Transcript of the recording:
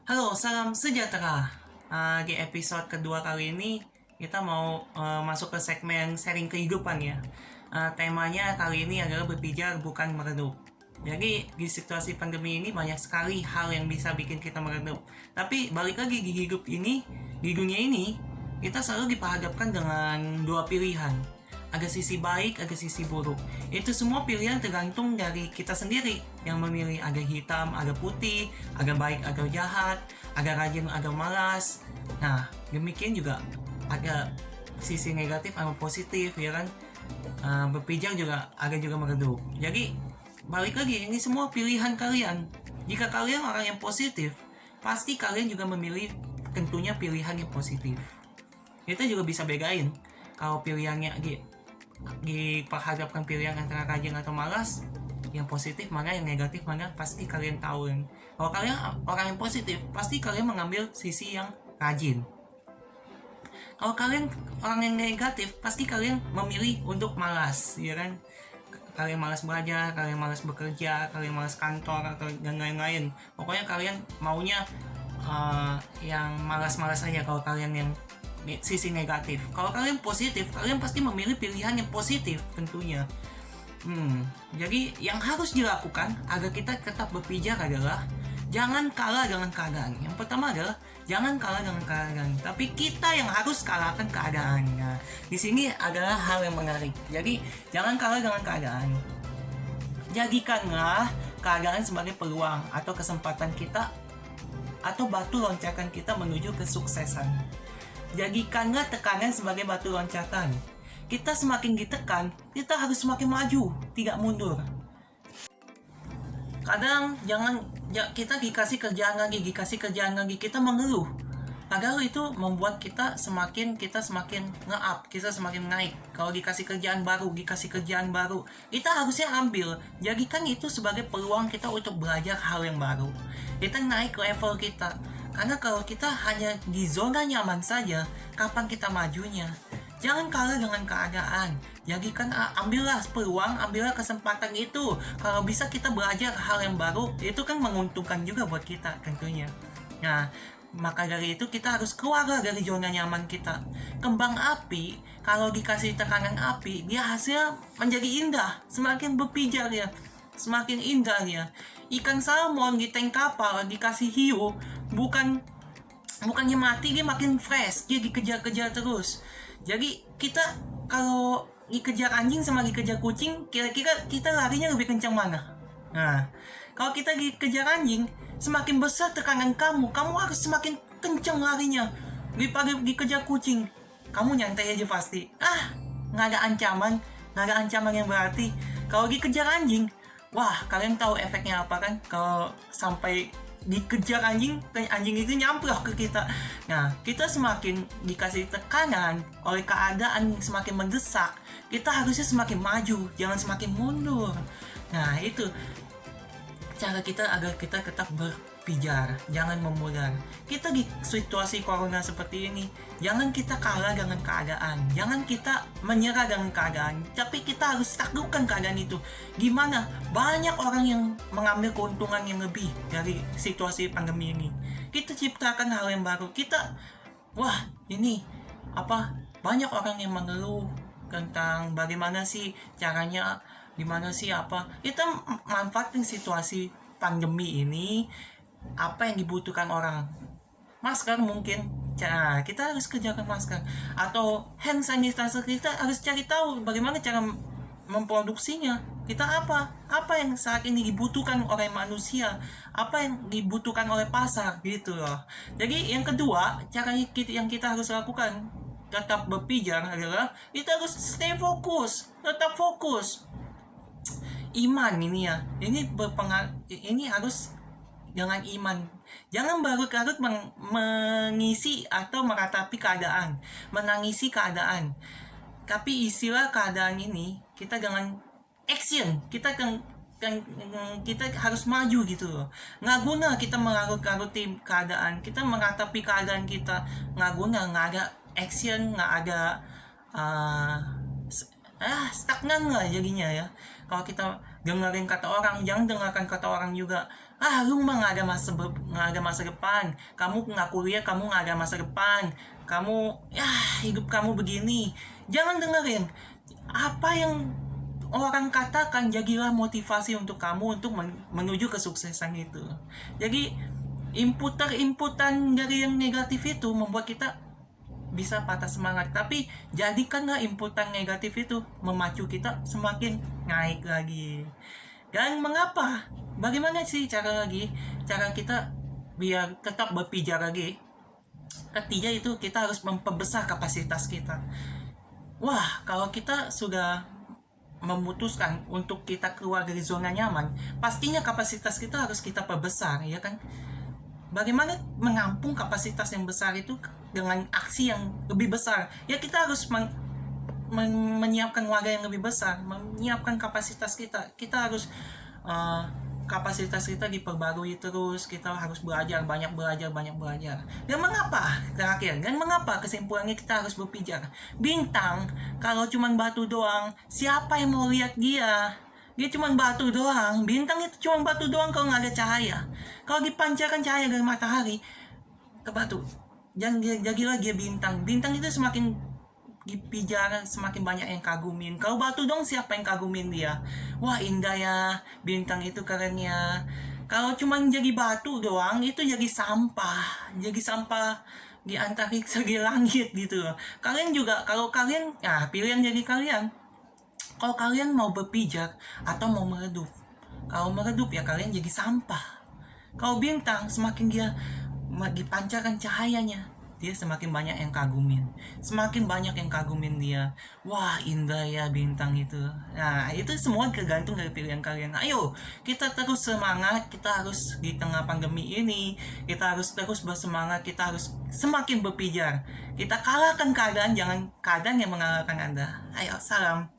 Halo, salam sejahtera. Di episode kedua kali ini kita mau masuk ke segmen sharing kehidupan ya. Temanya kali ini adalah berpijar bukan meredup. Jadi di situasi pandemi ini banyak sekali hal yang bisa bikin kita meredup. Tapi balik lagi di hidup ini, di dunia ini, kita selalu diperhadapkan dengan dua pilihan. Ada sisi baik, ada sisi buruk. Itu semua pilihan tergantung dari kita sendiri yang memilih ada hitam, ada putih, ada baik, ada jahat, ada rajin, ada malas. Nah, demikian juga ada sisi negatif sama positif, ya kan? Berpijak juga ada juga meredup. Jadi balik lagi, ini semua pilihan kalian. Jika kalian orang yang positif, pasti kalian juga memilih tentunya pilihan yang positif. Kita juga bisa bedain kalau pilihannya diperhadapkan pilihan antara rajin atau malas, yang positif mana, yang negatif mana, pasti kalian tahu kan. Kalau kalian orang yang positif, pasti kalian mengambil sisi yang rajin. Kalau kalian orang yang negatif, pasti kalian memilih untuk malas, ya kan? Kalian malas belajar, kalian malas bekerja, kalian malas kantor atau dan lain-lain. Pokoknya kalian maunya yang malas-malas saja kalau kalian yang sisi negatif. Kalau kalian positif, kalian pasti memilih pilihan yang positif tentunya. Jadi yang harus dilakukan agar kita tetap berpijak adalah jangan kalah dengan keadaan. Yang pertama adalah jangan kalah dengan keadaan, tapi kita yang harus kalahkan keadaannya. Di sini adalah hal yang menarik. Jadi jangan kalah dengan keadaan. Jadikanlah keadaan sebagai peluang atau kesempatan kita atau batu loncatan kita menuju kesuksesan. Jadikanlah tekanan sebagai batu loncatan. Kita semakin ditekan, kita harus semakin maju, tidak mundur. Kadang kita dikasih kerjaan lagi, kita mengeluh. Padahal itu membuat kita semakin nge-up, kita semakin naik. Kalau dikasih kerjaan baru, kita harusnya ambil. Jadikan itu sebagai peluang kita untuk belajar hal yang baru. Kita naik level kita. Karena kalau kita hanya di zona nyaman saja, kapan kita majunya? Jangan kalah dengan keadaan. Jadikan ambillah peluang, ambillah kesempatan itu. Kalau bisa kita belajar hal yang baru, itu kan menguntungkan juga buat kita tentunya. Nah, maka dari itu kita harus keluar dari zona nyaman kita. Kembang api, kalau dikasih tekanan api, dia hasilnya menjadi indah, semakin berpijar ya, semakin indah ya. Ikan salmon di tank kapal dikasih hiu, bukannya mati, dia makin fresh, dia dikejar-kejar terus. Jadi kita kalau dikejar anjing sama dikejar kucing, kira-kira kita larinya lebih kencang mana? Nah, kalau kita dikejar anjing, semakin besar tekanan kamu harus semakin kencang larinya. Daripada dikejar kucing, kamu nyantai aja pasti. Nggak ada ancaman yang berarti. Kalau dikejar anjing, wah, kalian tahu efeknya apa kan? Kalau sampai dikejar anjing itu nyamplok ke kita. Nah, kita semakin dikasih tekanan oleh keadaan semakin mendesak, kita harusnya semakin maju, jangan semakin mundur. Nah, itu cara kita agar kita tetap berpijar, jangan memudar. Kita di situasi corona seperti ini, jangan kita kalah dengan keadaan, jangan kita menyerah dengan keadaan, tapi kita harus taklukkan keadaan itu. Gimana? Banyak orang yang mengambil keuntungan yang lebih dari situasi pandemi ini. Kita ciptakan hal yang baru. Banyak orang yang mengeluh tentang bagaimana sih caranya, gimana sih kita manfaatin situasi pandemi ini, apa yang dibutuhkan orang. Masker mungkin, kita harus kerjakan masker, atau hand sanitizer, kita harus cari tahu bagaimana cara memproduksinya. Kita apa yang saat ini dibutuhkan oleh manusia, apa yang dibutuhkan oleh pasar gitu loh. Jadi yang kedua, cara yang kita harus lakukan tetap berpijar adalah kita harus tetap fokus. Iman ini ya, ini harus dengan iman. Jangan berlarut-larut mengisi atau meratapi keadaan, menangisi keadaan. Tapi istilah keadaan ini, kita jangan action, kita harus maju gitu loh. Nggak guna kita melarut-laruti keadaan, kita meratapi keadaan kita, nggak guna, nggak ada action, nggak ada stagnan lah jadinya ya. Kalau kita dengerin kata orang, jangan dengarkan kata orang juga. Lu mah nggak ada masa depan, kamu nggak kuliah, kamu nggak ada masa depan, kamu ya hidup kamu begini. Jangan dengerin apa yang orang katakan, jadilah motivasi untuk kamu untuk menuju kesuksesan itu. Jadi inputan dari yang negatif itu membuat kita bisa patah semangat, tapi jadikanlah inputan negatif itu memacu kita semakin naik lagi. Dan mengapa? Bagaimana sih cara kita biar tetap berpijar lagi? Ketiga itu kita harus memperbesar kapasitas kita. Wah, kalau kita sudah memutuskan untuk kita keluar dari zona nyaman, pastinya kapasitas kita harus kita perbesar, ya kan? Bagaimana menampung kapasitas yang besar itu dengan aksi yang lebih besar? Ya kita harus menyiapkan wadah yang lebih besar, menyiapkan kapasitas kita. Kita harus kapasitas kita diperbarui terus, kita harus banyak belajar. Dan mengapa terakhir? Dan mengapa kesimpulannya kita harus berpijar? Bintang kalau cuma batu doang, siapa yang mau lihat dia? Dia cuma batu doang. Bintang itu cuma batu doang kalau nggak ada cahaya. Kalau dipancarkan cahaya dari matahari ke batu, jadilah dia bintang. Bintang itu semakin dipijar, semakin banyak yang kagumin. Kalau batu dong, siapa yang kagumin dia? Wah, indah ya, bintang itu keren ya. Kalau cuma jadi batu doang, itu jadi sampah di antariksa, di langit gitu. Kalian juga, kalau kalian, pilihan jadi kalian. Kalau kalian mau berpijar atau mau meredup. Kalau meredup ya kalian jadi sampah. Kalau bintang, semakin dia dipancarkan cahayanya, dia semakin banyak yang kagumin. Semakin banyak yang kagumin dia. Wah, indah ya bintang itu. Nah, itu semua tergantung dari pilihan kalian. Ayo, kita terus semangat. Kita harus di tengah pandemi ini, kita harus terus bersemangat. Kita harus semakin berpijar. Kita kalahkan keadaan, jangan keadaan yang mengalahkan Anda. Ayo, salam.